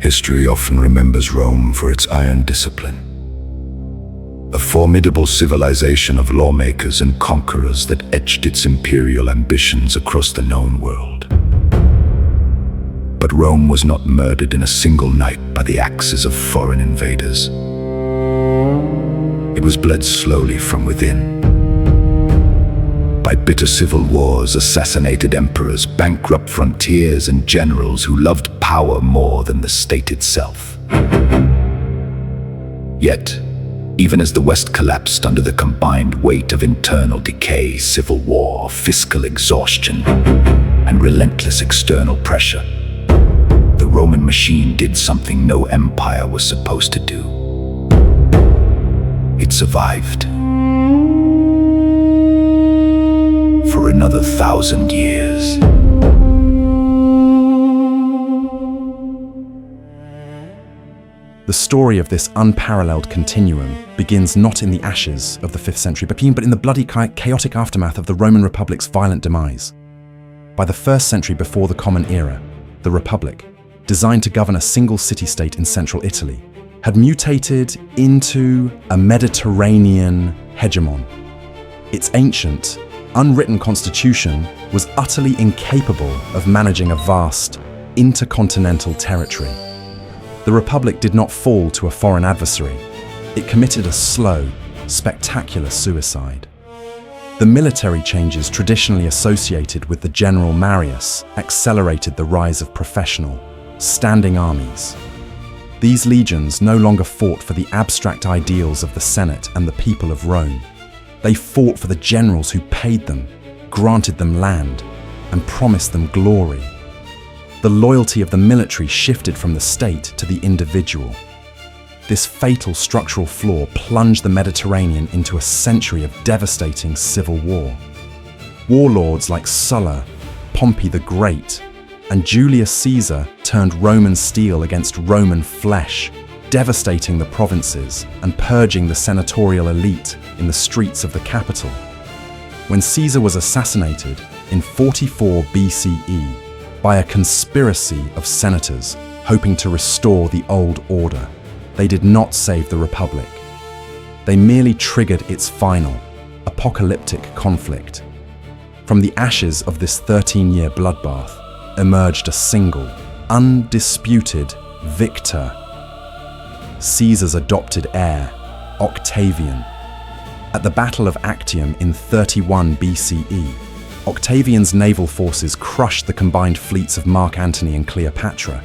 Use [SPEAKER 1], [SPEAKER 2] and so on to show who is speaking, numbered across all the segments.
[SPEAKER 1] History often remembers Rome for its iron discipline, a formidable civilization of lawmakers and conquerors that etched its imperial ambitions across the known world. But Rome was not murdered in a single night by the axes of foreign invaders. It was bled slowly from within, by bitter civil wars, assassinated emperors, bankrupt frontiers, and generals who loved power more than the state itself. Yet, even as the West collapsed under the combined weight of internal decay, civil war, fiscal exhaustion, and relentless external pressure, the Roman machine did something no empire was supposed to do. It survived. For another 1,000 years.
[SPEAKER 2] The story of this unparalleled continuum begins not in the ashes of the 5th century, but in the bloody chaotic aftermath of the Roman Republic's violent demise. By the 1st century before the Common Era, the Republic, designed to govern a single city-state in central Italy, had mutated into a Mediterranean hegemon. Its ancient, unwritten constitution was utterly incapable of managing a vast, intercontinental territory. The Republic did not fall to a foreign adversary. It committed a slow, spectacular suicide. The military changes traditionally associated with the general Marius accelerated the rise of professional, standing armies. These legions no longer fought for the abstract ideals of the Senate and the people of Rome. They fought for the generals who paid them, granted them land, and promised them glory. The loyalty of the military shifted from the state to the individual. This fatal structural flaw plunged the Mediterranean into a century of devastating civil war. Warlords like Sulla, Pompey the Great, and Julius Caesar turned Roman steel against Roman flesh, devastating the provinces and purging the senatorial elite in the streets of the capital. When Caesar was assassinated in 44 BCE by a conspiracy of senators hoping to restore the old order, they did not save the Republic. They merely triggered its final, apocalyptic conflict. From the ashes of this 13-year bloodbath emerged a single, undisputed victor: Caesar's adopted heir, Octavian. At the Battle of Actium in 31 BCE, Octavian's naval forces crushed the combined fleets of Mark Antony and Cleopatra,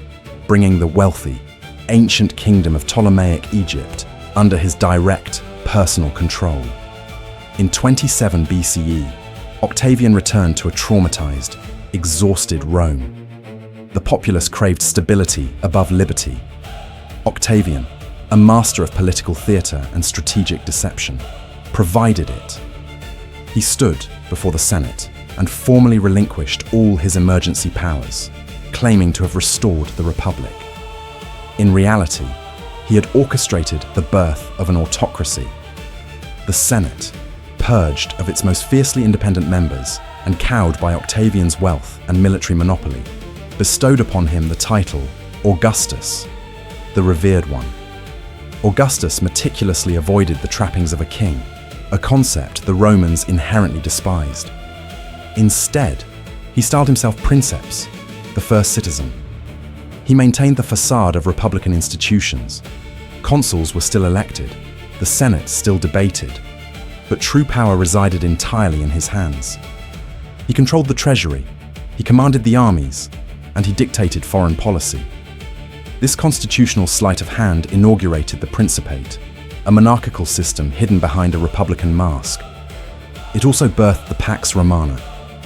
[SPEAKER 2] bringing the wealthy, ancient kingdom of Ptolemaic Egypt under his direct, personal control. In 27 BCE, Octavian returned to a traumatized, exhausted Rome. The populace craved stability above liberty. Octavian, a master of political theatre and strategic deception, provided it. He stood before the Senate and formally relinquished all his emergency powers, claiming to have restored the Republic. In reality, he had orchestrated the birth of an autocracy. The Senate, purged of its most fiercely independent members and cowed by Octavian's wealth and military monopoly, bestowed upon him the title Augustus, the revered one. Augustus meticulously avoided the trappings of a king, a concept the Romans inherently despised. Instead, he styled himself Princeps, the first citizen. He maintained the facade of republican institutions. Consuls were still elected, the Senate still debated, but true power resided entirely in his hands. He controlled the treasury, he commanded the armies, and he dictated foreign policy. This constitutional sleight of hand inaugurated the Principate, a monarchical system hidden behind a republican mask. It also birthed the Pax Romana,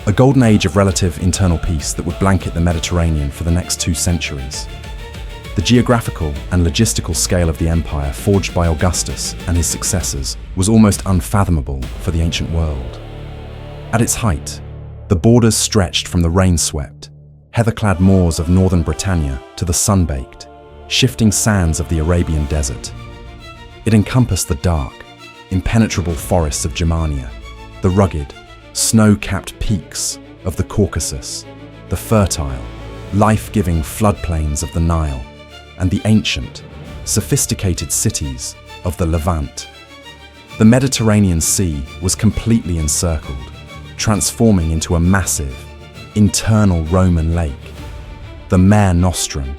[SPEAKER 2] a golden age of relative internal peace that would blanket the Mediterranean for the next 2 centuries. The geographical and logistical scale of the empire forged by Augustus and his successors was almost unfathomable for the ancient world. At its height, the borders stretched from the rain-swept, heather-clad moors of northern Britannia to the sun-baked, shifting sands of the Arabian desert. It encompassed the dark, impenetrable forests of Germania, the rugged, snow-capped peaks of the Caucasus, the fertile, life-giving floodplains of the Nile, and the ancient, sophisticated cities of the Levant. The Mediterranean Sea was completely encircled, transforming into a massive, internal Roman lake, the Mare Nostrum,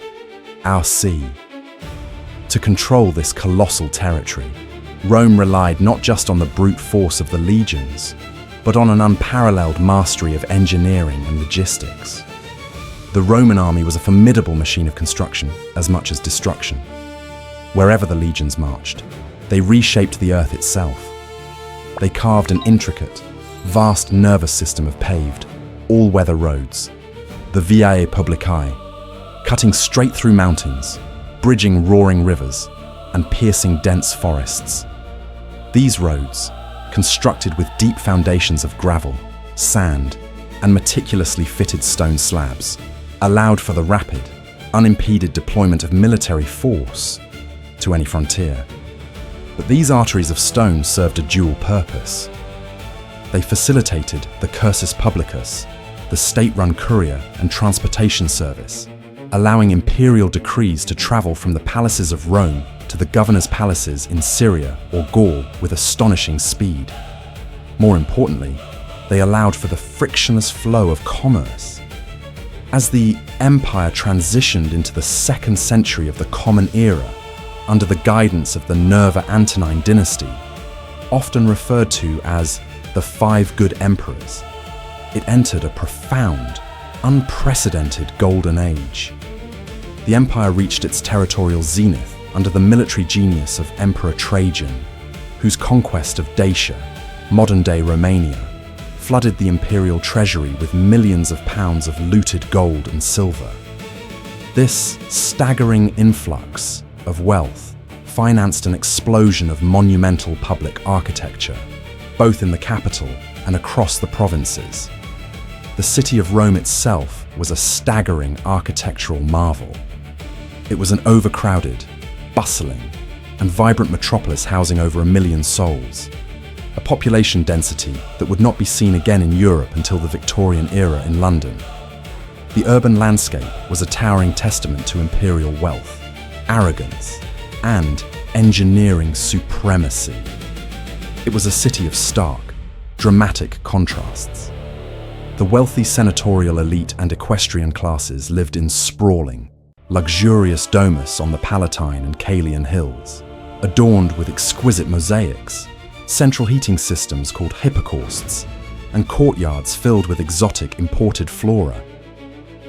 [SPEAKER 2] our sea. To control this colossal territory, Rome relied not just on the brute force of the legions, but on an unparalleled mastery of engineering and logistics. The Roman army was a formidable machine of construction as much as destruction. Wherever the legions marched, they reshaped the earth itself. They carved an intricate, vast nervous system of paved, all-weather roads, the Viae Publicae, cutting straight through mountains, bridging roaring rivers, and piercing dense forests. These roads, constructed with deep foundations of gravel, sand, and meticulously fitted stone slabs, allowed for the rapid, unimpeded deployment of military force to any frontier. But these arteries of stone served a dual purpose. They facilitated the cursus publicus, the state-run courier and transportation service, allowing imperial decrees to travel from the palaces of Rome to the governor's palaces in Syria or Gaul with astonishing speed. More importantly, they allowed for the frictionless flow of commerce. As the empire transitioned into the 2nd century of the Common Era, under the guidance of the Nerva Antonine dynasty, often referred to as the 5 Good Emperors, it entered a profound, unprecedented golden age. The empire reached its territorial zenith under the military genius of Emperor Trajan, whose conquest of Dacia, modern-day Romania, flooded the imperial treasury with millions of pounds of looted gold and silver. This staggering influx of wealth financed an explosion of monumental public architecture, both in the capital and across the provinces. The city of Rome itself was a staggering architectural marvel. It was an overcrowded, bustling, and vibrant metropolis housing over 1 million souls, a population density that would not be seen again in Europe until the Victorian era in London. The urban landscape was a towering testament to imperial wealth, arrogance, and engineering supremacy. It was a city of stark, dramatic contrasts. The wealthy senatorial elite and equestrian classes lived in sprawling, luxurious domus on the Palatine and Caelian hills, adorned with exquisite mosaics, central heating systems called hypocausts, and courtyards filled with exotic imported flora.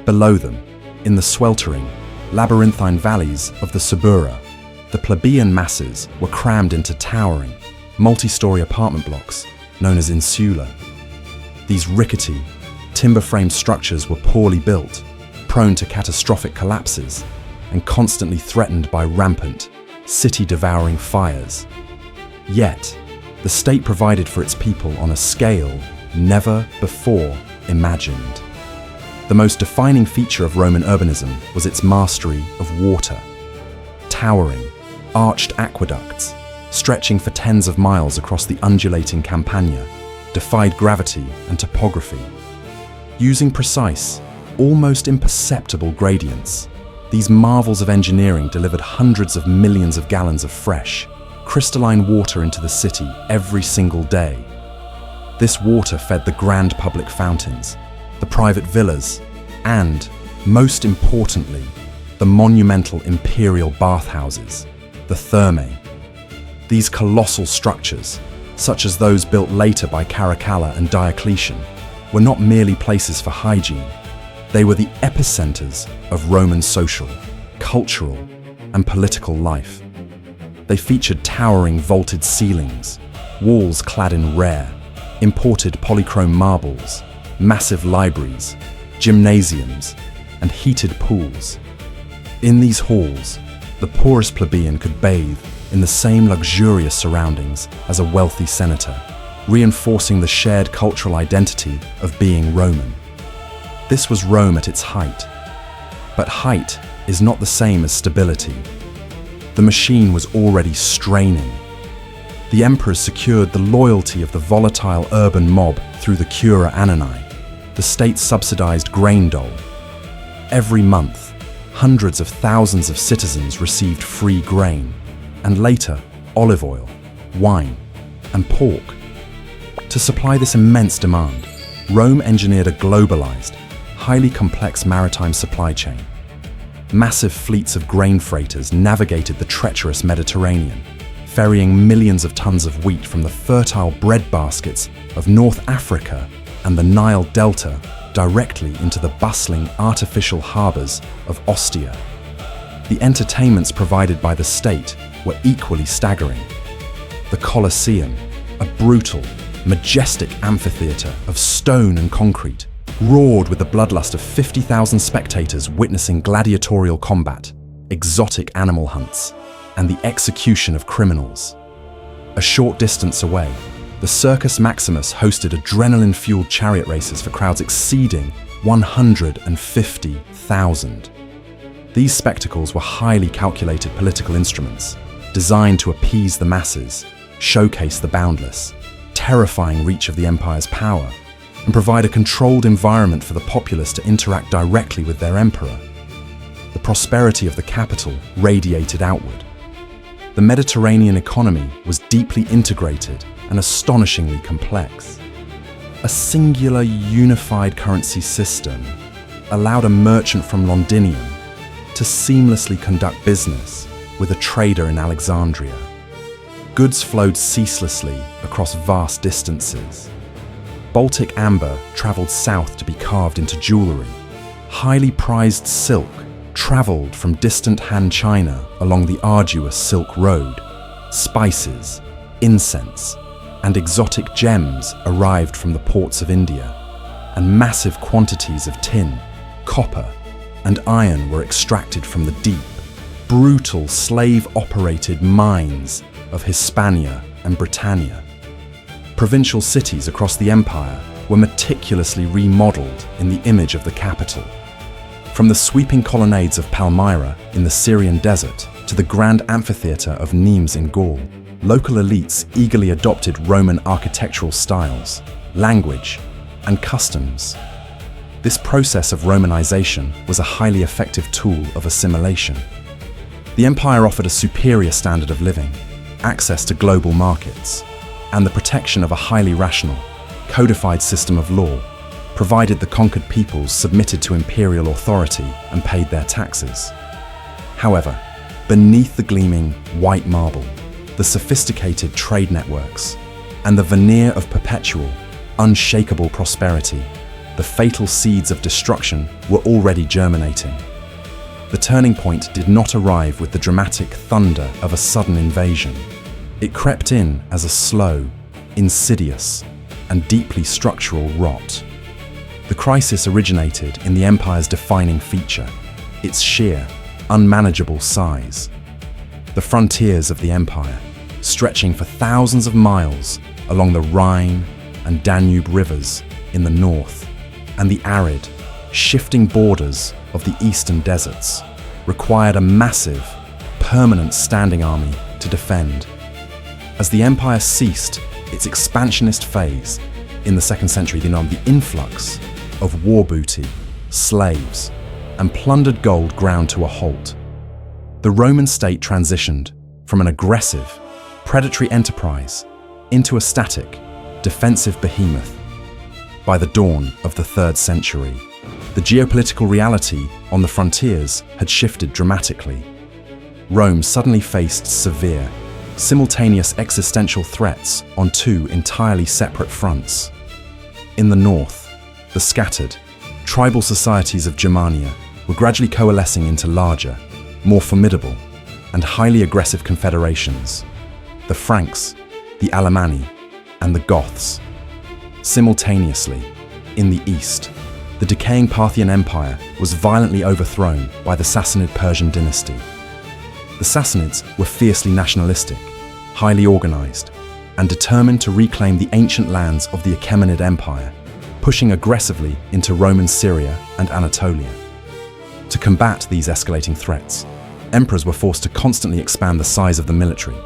[SPEAKER 2] Below them, in the sweltering, labyrinthine valleys of the Subura, the plebeian masses were crammed into towering, multi-story apartment blocks known as insula. These rickety, timber-framed structures were poorly built, prone to catastrophic collapses, and constantly threatened by rampant, city-devouring fires. Yet, the state provided for its people on a scale never before imagined. The most defining feature of Roman urbanism was its mastery of water. Towering, arched aqueducts, stretching for tens of miles across the undulating Campagna, defied gravity and topography. Using precise, almost imperceptible gradients, these marvels of engineering delivered hundreds of millions of gallons of fresh, crystalline water into the city every single day. This water fed the grand public fountains, the private villas, and, most importantly, the monumental imperial bathhouses, the thermae. These colossal structures, such as those built later by Caracalla and Diocletian, were not merely places for hygiene. They were the epicenters of Roman social, cultural, and political life. They featured towering vaulted ceilings, walls clad in rare, imported polychrome marbles, massive libraries, gymnasiums, and heated pools. In these halls, the poorest plebeian could bathe in the same luxurious surroundings as a wealthy senator, reinforcing the shared cultural identity of being Roman. This was Rome at its height. But height is not the same as stability. The machine was already straining. The emperors secured the loyalty of the volatile urban mob through the Cura Annonae, the state-subsidized grain dole. Every month, hundreds of thousands of citizens received free grain, and later olive oil, wine, and pork. To supply this immense demand, Rome engineered a globalized, highly complex maritime supply chain. Massive fleets of grain freighters navigated the treacherous Mediterranean, ferrying millions of tons of wheat from the fertile breadbaskets of North Africa and the Nile Delta directly into the bustling artificial harbors of Ostia. The entertainments provided by the state were equally staggering. The Colosseum, a brutal, majestic amphitheater of stone and concrete, roared with the bloodlust of 50,000 spectators witnessing gladiatorial combat, exotic animal hunts, and the execution of criminals. A short distance away, the Circus Maximus hosted adrenaline-fueled chariot races for crowds exceeding 150,000. These spectacles were highly calculated political instruments, designed to appease the masses, showcase the boundless, terrifying reach of the empire's power, and provide a controlled environment for the populace to interact directly with their emperor. The prosperity of the capital radiated outward. The Mediterranean economy was deeply integrated and astonishingly complex. A singular unified currency system allowed a merchant from Londinium to seamlessly conduct business with a trader in Alexandria. Goods flowed ceaselessly across vast distances. Baltic amber traveled south to be carved into jewelry. Highly prized silk traveled from distant Han China along the arduous Silk Road. Spices, incense, and exotic gems arrived from the ports of India, and massive quantities of tin, copper, and iron were extracted from the deep, brutal slave-operated mines of Hispania and Britannia. Provincial cities across the empire were meticulously remodeled in the image of the capital. From the sweeping colonnades of Palmyra in the Syrian desert to the grand amphitheatre of Nimes in Gaul, local elites eagerly adopted Roman architectural styles, language, and customs. This process of Romanization was a highly effective tool of assimilation. The empire offered a superior standard of living, access to global markets, and the protection of a highly rational, codified system of law, provided the conquered peoples submitted to imperial authority and paid their taxes. However, beneath the gleaming white marble, the sophisticated trade networks, and the veneer of perpetual, unshakable prosperity, the fatal seeds of destruction were already germinating. The turning point did not arrive with the dramatic thunder of a sudden invasion. It crept in as a slow, insidious, and deeply structural rot. The crisis originated in the empire's defining feature, its sheer, unmanageable size. The frontiers of the empire, stretching for thousands of miles along the Rhine and Danube rivers in the north, and the arid, shifting borders of the eastern deserts, required a massive, permanent standing army to defend. As the empire ceased its expansionist phase in the 2nd century, the influx of war booty, slaves, and plundered gold ground to a halt. The Roman state transitioned from an aggressive, predatory enterprise into a static, defensive behemoth. By the dawn of the 3rd century, the geopolitical reality on the frontiers had shifted dramatically. Rome suddenly faced severe, simultaneous existential threats on two entirely separate fronts. In the north, the scattered, tribal societies of Germania were gradually coalescing into larger, more formidable, and highly aggressive confederations: the Franks, the Alemanni, and the Goths. Simultaneously, in the east, the decaying Parthian Empire was violently overthrown by the Sassanid Persian dynasty. The Sassanids were fiercely nationalistic, highly organized, and determined to reclaim the ancient lands of the Achaemenid Empire, pushing aggressively into Roman Syria and Anatolia. To combat these escalating threats, emperors were forced to constantly expand the size of the military.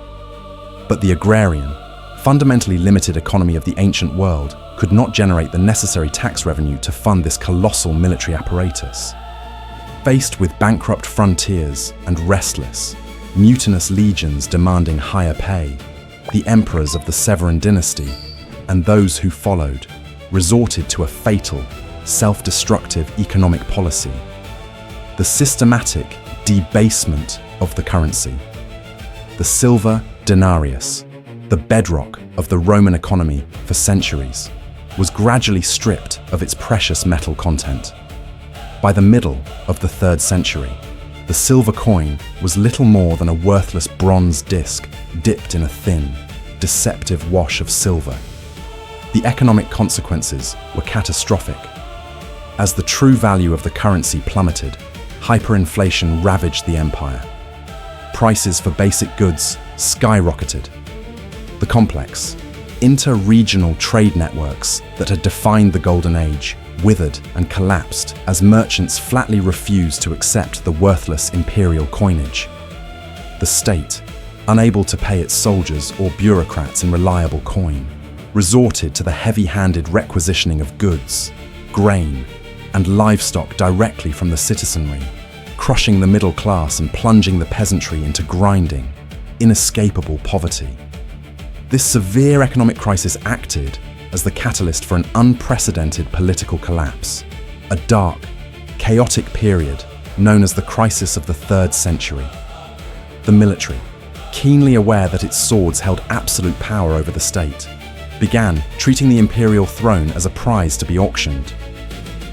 [SPEAKER 2] But the agrarian, fundamentally limited economy of the ancient world could not generate the necessary tax revenue to fund this colossal military apparatus. Faced with bankrupt frontiers and restless, mutinous legions demanding higher pay, the emperors of the Severan dynasty and those who followed resorted to a fatal, self-destructive economic policy: the systematic debasement of the currency. The silver denarius, the bedrock of the Roman economy for centuries, was gradually stripped of its precious metal content. By the middle of the 3rd century, the silver coin was little more than a worthless bronze disc dipped in a thin, deceptive wash of silver. The economic consequences were catastrophic. As the true value of the currency plummeted, hyperinflation ravaged the empire. Prices for basic goods skyrocketed. The complex, inter-regional trade networks that had defined the Golden Age withered and collapsed as merchants flatly refused to accept the worthless imperial coinage. The state, unable to pay its soldiers or bureaucrats in reliable coin, resorted to the heavy-handed requisitioning of goods, grain, and livestock directly from the citizenry, crushing the middle class and plunging the peasantry into grinding, inescapable poverty. This severe economic crisis acted as the catalyst for an unprecedented political collapse, a dark, chaotic period known as the crisis of the 3rd century. The military, keenly aware that its swords held absolute power over the state, began treating the imperial throne as a prize to be auctioned.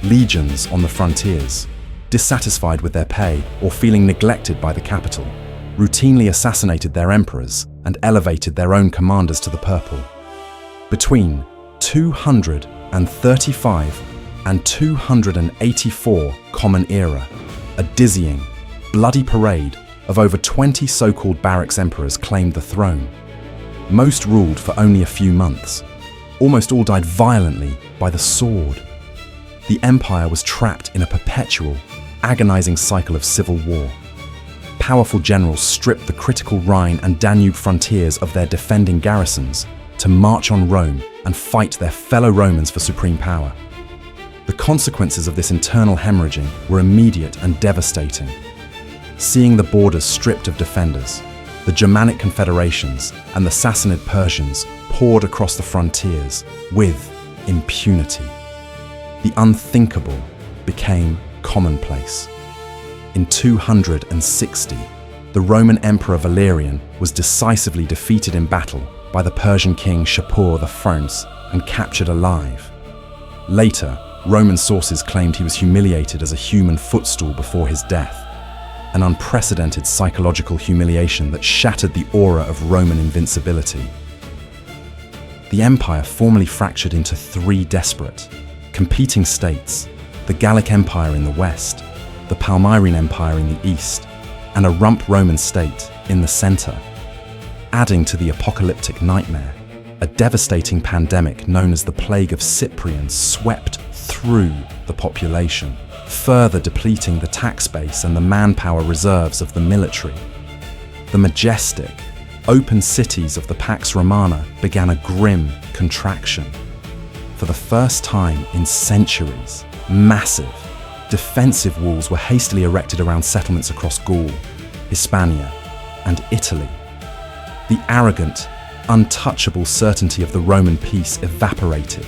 [SPEAKER 2] Legions on the frontiers, dissatisfied with their pay or feeling neglected by the capital, routinely assassinated their emperors and elevated their own commanders to the purple. Between 235 and 284 Common Era, a dizzying, bloody parade of over 20 so-called barracks emperors claimed the throne. Most ruled for only a few months. Almost all died violently by the sword. The empire was trapped in a perpetual, agonizing cycle of civil war. Powerful generals stripped the critical Rhine and Danube frontiers of their defending garrisons to march on Rome and fight their fellow Romans for supreme power. The consequences of this internal hemorrhaging were immediate and devastating. Seeing the borders stripped of defenders, the Germanic confederations and the Sassanid Persians poured across the frontiers with impunity. The unthinkable became commonplace. In 260, the Roman Emperor Valerian was decisively defeated in battle by the Persian king Shapur I and captured alive. Later, Roman sources claimed he was humiliated as a human footstool before his death, an unprecedented psychological humiliation that shattered the aura of Roman invincibility. The empire formally fractured into 3 desperate, competing states: the Gallic Empire in the west, the Palmyrene Empire in the east, and a rump Roman state in the center. Adding to the apocalyptic nightmare, a devastating pandemic known as the Plague of Cyprian swept through the population, further depleting the tax base and the manpower reserves of the military. The majestic, open cities of the Pax Romana began a grim contraction. For the first time in centuries, massive, defensive walls were hastily erected around settlements across Gaul, Hispania, and Italy. The arrogant, untouchable certainty of the Roman peace evaporated,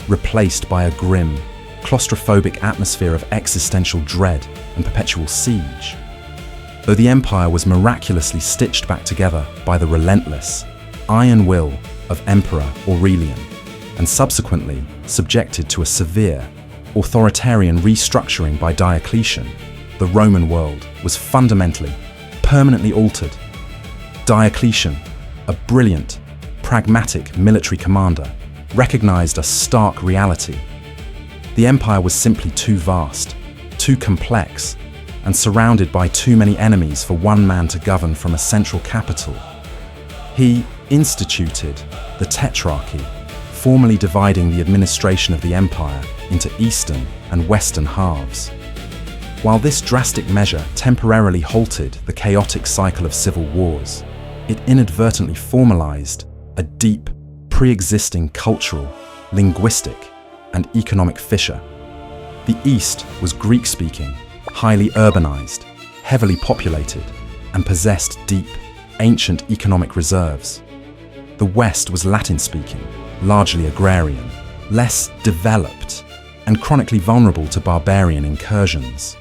[SPEAKER 2] replaced by a grim, claustrophobic atmosphere of existential dread and perpetual siege. Though the empire was miraculously stitched back together by the relentless, iron will of Emperor Aurelian, and subsequently subjected to a severe, authoritarian restructuring by Diocletian, the Roman world was fundamentally, permanently altered. Diocletian, a brilliant, pragmatic military commander, recognized a stark reality. The empire was simply too vast, too complex, and surrounded by too many enemies for one man to govern from a central capital. He instituted the Tetrarchy, formally dividing the administration of the empire into eastern and western halves. While this drastic measure temporarily halted the chaotic cycle of civil wars, it inadvertently formalized a deep, pre-existing cultural, linguistic, and economic fissure. The East was Greek-speaking, highly urbanized, heavily populated, and possessed deep, ancient economic reserves. The West was Latin-speaking, largely agrarian, less developed, and chronically vulnerable to barbarian incursions.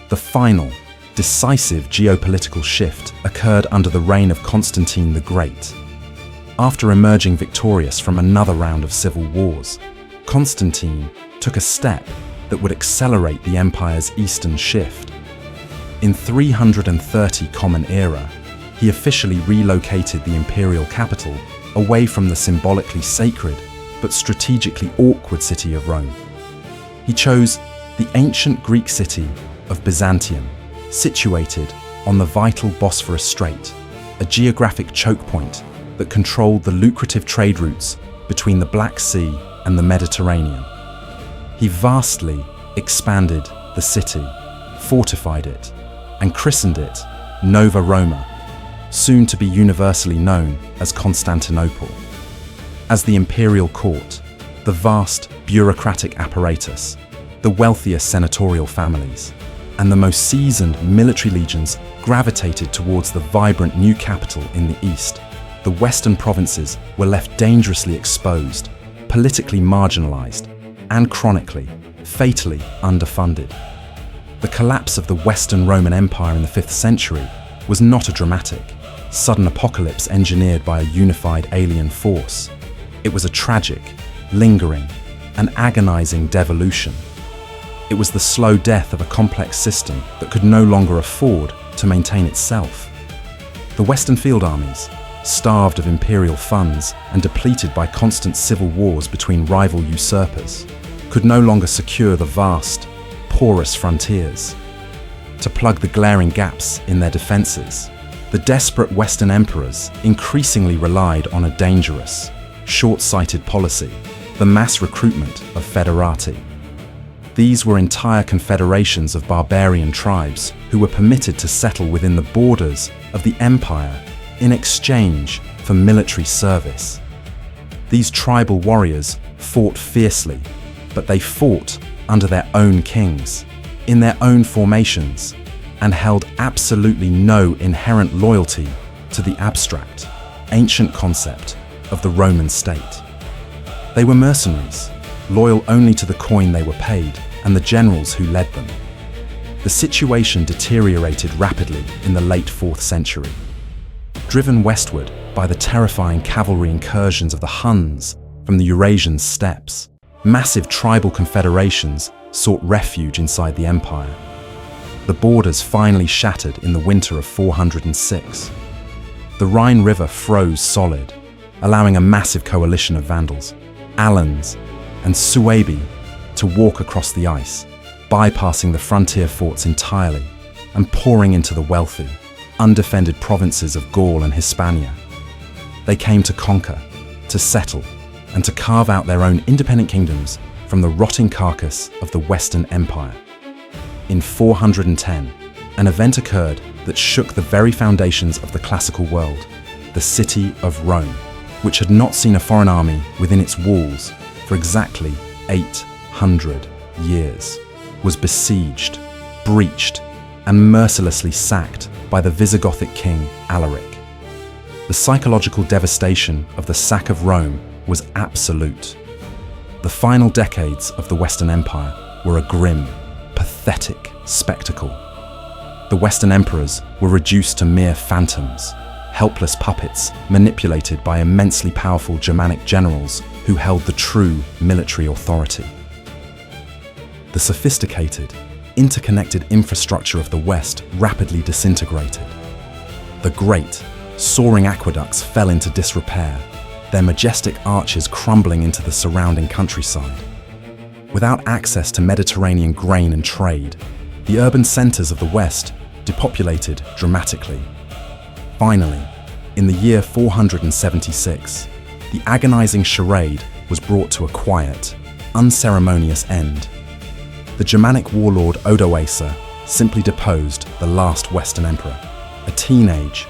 [SPEAKER 2] The final, decisive geopolitical shift occurred under the reign of Constantine the Great. After emerging victorious from another round of civil wars, Constantine took a step that would accelerate the empire's eastern shift. In 330 Common Era, he officially relocated the imperial capital away from the symbolically sacred but strategically awkward city of Rome. He chose the ancient Greek city of Byzantium, situated on the vital Bosphorus Strait, a geographic choke point that controlled the lucrative trade routes between the Black Sea and the Mediterranean. He vastly expanded the city, fortified it, and christened it Nova Roma, soon to be universally known as Constantinople. As the imperial court, the vast bureaucratic apparatus, the wealthiest senatorial families, and the most seasoned military legions gravitated towards the vibrant new capital in the east, the western provinces were left dangerously exposed, politically marginalized, and chronically, fatally underfunded. The collapse of the Western Roman Empire in the 5th century was not a dramatic, sudden apocalypse engineered by a unified alien force. It was a tragic, lingering, and agonizing devolution. It was the slow death of a complex system that could no longer afford to maintain itself. The Western field armies, starved of imperial funds and depleted by constant civil wars between rival usurpers, could no longer secure the vast, porous frontiers. To plug the glaring gaps in their defenses, the desperate Western emperors increasingly relied on a dangerous, short-sighted policy, the mass recruitment of foederati. These were entire confederations of barbarian tribes who were permitted to settle within the borders of the empire in exchange for military service. These tribal warriors fought fiercely, but they fought under their own kings, in their own formations, and held absolutely no inherent loyalty to the abstract, ancient concept of the Roman state. They were mercenaries, loyal only to the coin they were paid and the generals who led them. The situation deteriorated rapidly in the late 4th century. Driven westward by the terrifying cavalry incursions of the Huns from the Eurasian steppes, massive tribal confederations sought refuge inside the empire. The borders finally shattered in the winter of 406. The Rhine River froze solid, allowing a massive coalition of Vandals, Alans, and Suebi to walk across the ice, bypassing the frontier forts entirely and pouring into the wealthy, undefended provinces of Gaul and Hispania. They came to conquer, to settle, and to carve out their own independent kingdoms from the rotting carcass of the Western Empire. In 410, an event occurred that shook the very foundations of the classical world, the city of Rome, which had not seen a foreign army within its walls for exactly 800 years, was besieged, breached, and mercilessly sacked by the Visigothic king Alaric. The psychological devastation of the sack of Rome was absolute. The final decades of the Western Empire were a grim, pathetic spectacle. The Western emperors were reduced to mere phantoms, helpless puppets manipulated by immensely powerful Germanic generals who held the true military authority. The sophisticated, interconnected infrastructure of the West rapidly disintegrated. The great, soaring aqueducts fell into disrepair, their majestic arches crumbling into the surrounding countryside. Without access to Mediterranean grain and trade, the urban centers of the West depopulated dramatically. Finally, in the year 476, the agonizing charade was brought to a quiet, unceremonious end. The Germanic warlord Odoacer simply deposed the last Western emperor, a teenage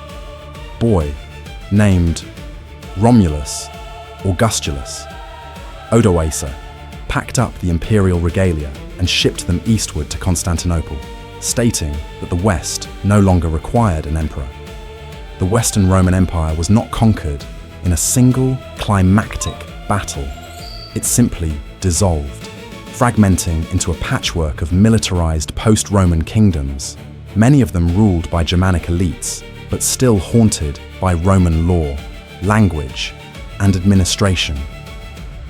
[SPEAKER 2] boy named Romulus Augustulus. Odoacer packed up the imperial regalia and shipped them eastward to Constantinople, stating that the West no longer required an emperor. The Western Roman Empire was not conquered in a single climactic battle. It simply dissolved, fragmenting into a patchwork of militarized post-Roman kingdoms, many of them ruled by Germanic elites, but still haunted by Roman law, language, and administration.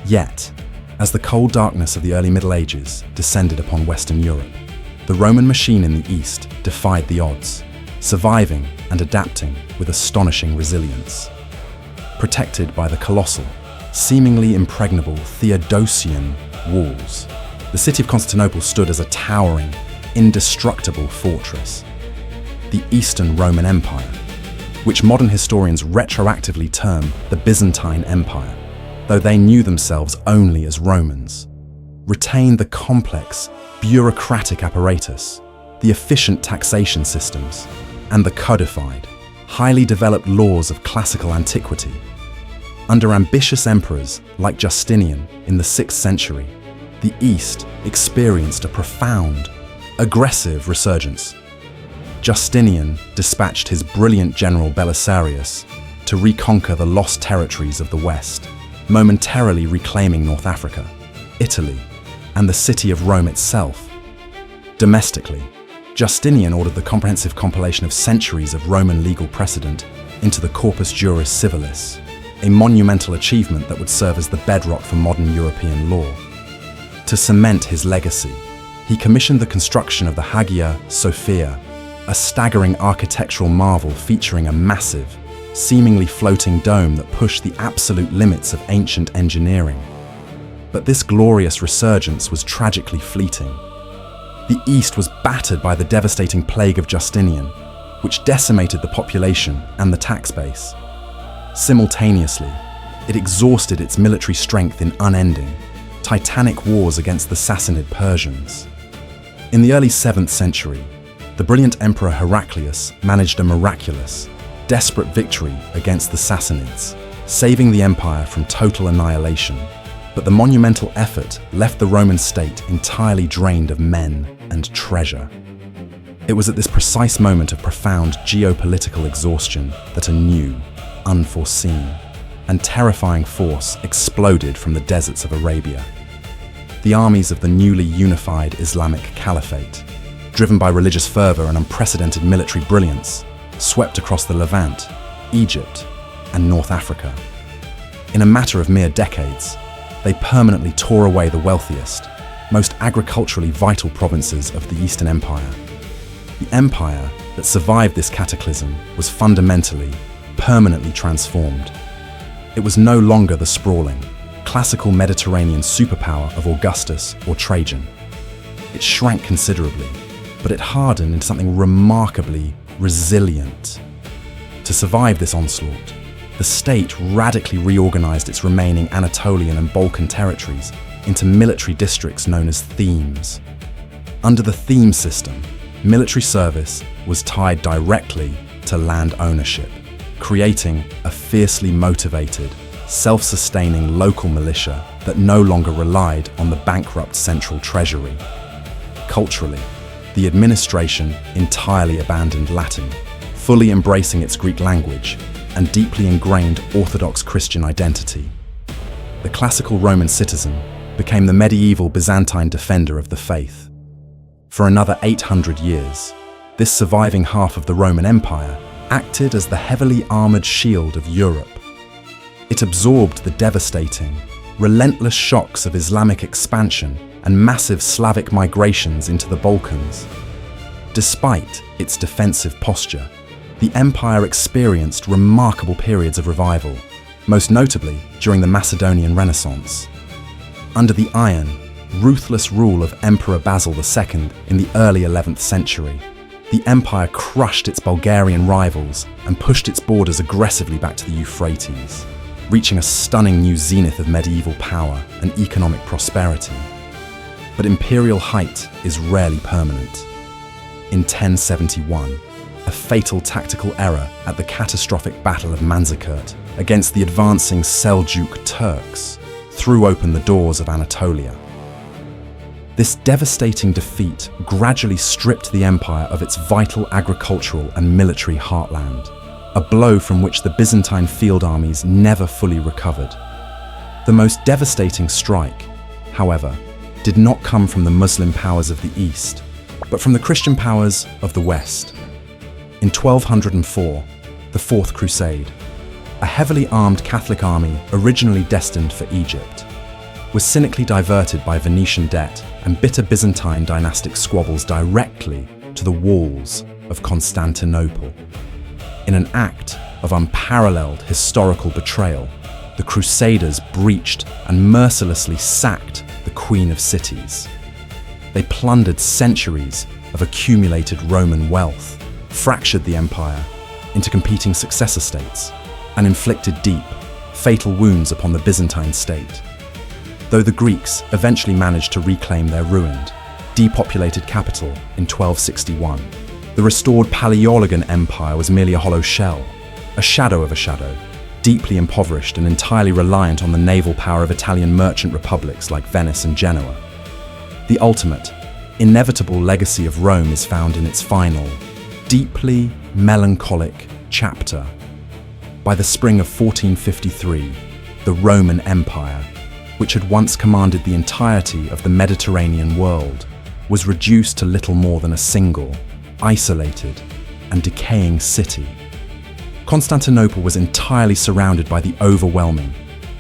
[SPEAKER 2] Yet, as the cold darkness of the early Middle Ages descended upon Western Europe, the Roman machine in the East defied the odds, surviving and adapting with astonishing resilience. Protected by the colossal, seemingly impregnable Theodosian walls, the city of Constantinople stood as a towering, indestructible fortress. The Eastern Roman Empire, which modern historians retroactively term the Byzantine Empire, though they knew themselves only as Romans, retained the complex, bureaucratic apparatus, the efficient taxation systems, and the codified, highly developed laws of classical antiquity. Under ambitious emperors like Justinian in the 6th century, the East experienced a profound, aggressive resurgence. Justinian dispatched his brilliant general Belisarius to reconquer the lost territories of the West, momentarily reclaiming North Africa, Italy, and the city of Rome itself. Domestically, Justinian ordered the comprehensive compilation of centuries of Roman legal precedent into the Corpus Juris Civilis, a monumental achievement that would serve as the bedrock for modern European law. To cement his legacy, he commissioned the construction of the Hagia Sophia, a staggering architectural marvel featuring a massive, seemingly floating dome that pushed the absolute limits of ancient engineering. But this glorious resurgence was tragically fleeting. The East was battered by the devastating plague of Justinian, which decimated the population and the tax base. Simultaneously, it exhausted its military strength in unending, titanic wars against the Sassanid Persians. In the early 7th century, the brilliant Emperor Heraclius managed a miraculous, desperate victory against the Sassanids, saving the empire from total annihilation. But the monumental effort left the Roman state entirely drained of men and treasure. It was at this precise moment of profound geopolitical exhaustion that a new, unforeseen, and terrifying force exploded from the deserts of Arabia. The armies of the newly unified Islamic Caliphate, driven by religious fervor and unprecedented military brilliance, swept across the Levant, Egypt, and North Africa. In a matter of mere decades, they permanently tore away the wealthiest, most agriculturally vital provinces of the Eastern Empire. The empire that survived this cataclysm was fundamentally, permanently transformed. It was no longer the sprawling, classical Mediterranean superpower of Augustus or Trajan. It shrank considerably, but it hardened into something remarkably resilient. To survive this onslaught, the state radically reorganized its remaining Anatolian and Balkan territories into military districts known as themes. Under the theme system, military service was tied directly to land ownership, creating a fiercely motivated, self-sustaining local militia that no longer relied on the bankrupt central treasury. Culturally, the administration entirely abandoned Latin, fully embracing its Greek language and deeply ingrained Orthodox Christian identity. The classical Roman citizen became the medieval Byzantine defender of the faith. For another 800 years, this surviving half of the Roman Empire acted as the heavily armored shield of Europe. It absorbed the devastating, relentless shocks of Islamic expansion and massive Slavic migrations into the Balkans. Despite its defensive posture, the empire experienced remarkable periods of revival, most notably during the Macedonian Renaissance. Under the iron, ruthless rule of Emperor Basil II in the early 11th century, the empire crushed its Bulgarian rivals and pushed its borders aggressively back to the Euphrates, reaching a stunning new zenith of medieval power and economic prosperity. But imperial height is rarely permanent. In 1071, a fatal tactical error at the catastrophic Battle of Manzikert against the advancing Seljuk Turks threw open the doors of Anatolia. This devastating defeat gradually stripped the empire of its vital agricultural and military heartland, a blow from which the Byzantine field armies never fully recovered. The most devastating strike, however, did not come from the Muslim powers of the East, but from the Christian powers of the West. In 1204, the Fourth Crusade, a heavily armed Catholic army originally destined for Egypt, was cynically diverted by Venetian debt and bitter Byzantine dynastic squabbles directly to the walls of Constantinople. In an act of unparalleled historical betrayal, the Crusaders breached and mercilessly sacked the Queen of Cities. They plundered centuries of accumulated Roman wealth, fractured the empire into competing successor states, and inflicted deep, fatal wounds upon the Byzantine state. Though the Greeks eventually managed to reclaim their ruined, depopulated capital in 1261, the restored Paleologan Empire was merely a hollow shell, a shadow of a shadow, deeply impoverished and entirely reliant on the naval power of Italian merchant republics like Venice and Genoa. The ultimate, inevitable legacy of Rome is found in its final, deeply melancholic chapter. By the spring of 1453, the Roman Empire, which had once commanded the entirety of the Mediterranean world, was reduced to little more than a single, isolated, and decaying city. Constantinople was entirely surrounded by the overwhelming,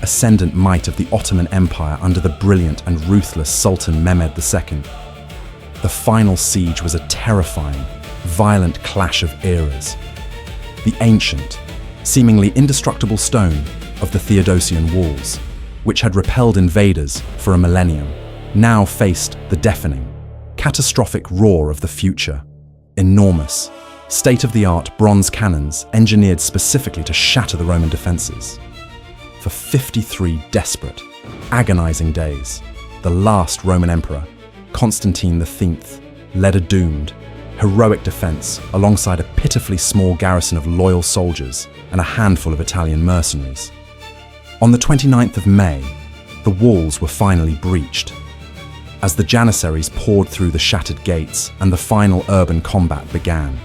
[SPEAKER 2] ascendant might of the Ottoman Empire under the brilliant and ruthless Sultan Mehmed II. The final siege was a terrifying, violent clash of eras. The ancient, seemingly indestructible stone of the Theodosian walls, which had repelled invaders for a millennium, now faced the deafening, catastrophic roar of the future. Enormous, state-of-the-art bronze cannons engineered specifically to shatter the Roman defenses. For 53 desperate, agonizing days, the last Roman emperor, Constantine XV, led a doomed, heroic defense alongside a pitifully small garrison of loyal soldiers and a handful of Italian mercenaries. On the 29th of May, the walls were finally breached. As the Janissaries poured through the shattered gates and the final urban combat began,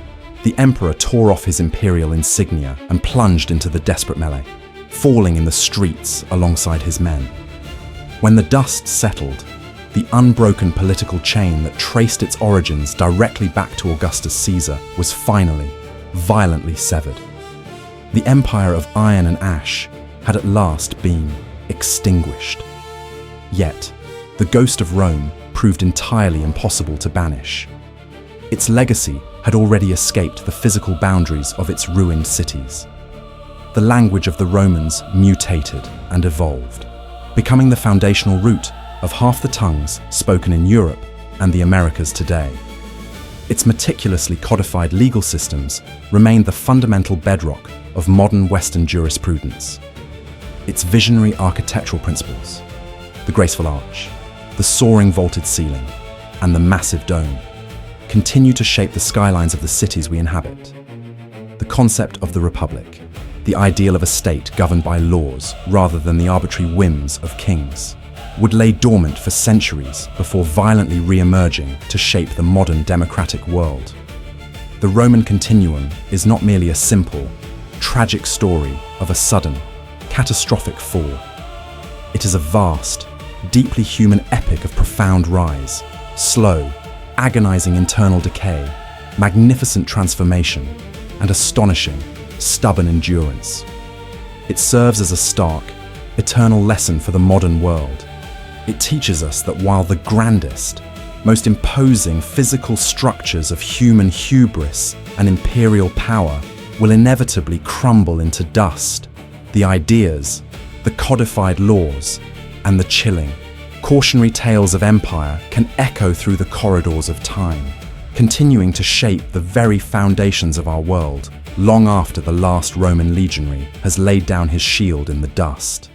[SPEAKER 2] the emperor tore off his imperial insignia and plunged into the desperate melee, falling in the streets alongside his men. When the dust settled, the unbroken political chain that traced its origins directly back to Augustus Caesar was finally, violently severed. The empire of iron and ash had at last been extinguished. Yet, the ghost of Rome proved entirely impossible to banish. Its legacy had already escaped the physical boundaries of its ruined cities. The language of the Romans mutated and evolved, becoming the foundational root of half the tongues spoken in Europe and the Americas today. Its meticulously codified legal systems remained the fundamental bedrock of modern Western jurisprudence. Its visionary architectural principles, the graceful arch, the soaring vaulted ceiling, and the massive dome, continue to shape the skylines of the cities we inhabit. The concept of the Republic, the ideal of a state governed by laws rather than the arbitrary whims of kings, would lay dormant for centuries before violently re-emerging to shape the modern democratic world. The Roman continuum is not merely a simple, tragic story of a sudden, catastrophic fall. It is a vast, deeply human epic of profound rise, slow, agonizing internal decay, magnificent transformation, and astonishing, stubborn endurance. It serves as a stark, eternal lesson for the modern world. It teaches us that while the grandest, most imposing physical structures of human hubris and imperial power will inevitably crumble into dust, the ideas, the codified laws, and the chilling, cautionary tales of empire can echo through the corridors of time, continuing to shape the very foundations of our world long after the last Roman legionary has laid down his shield in the dust.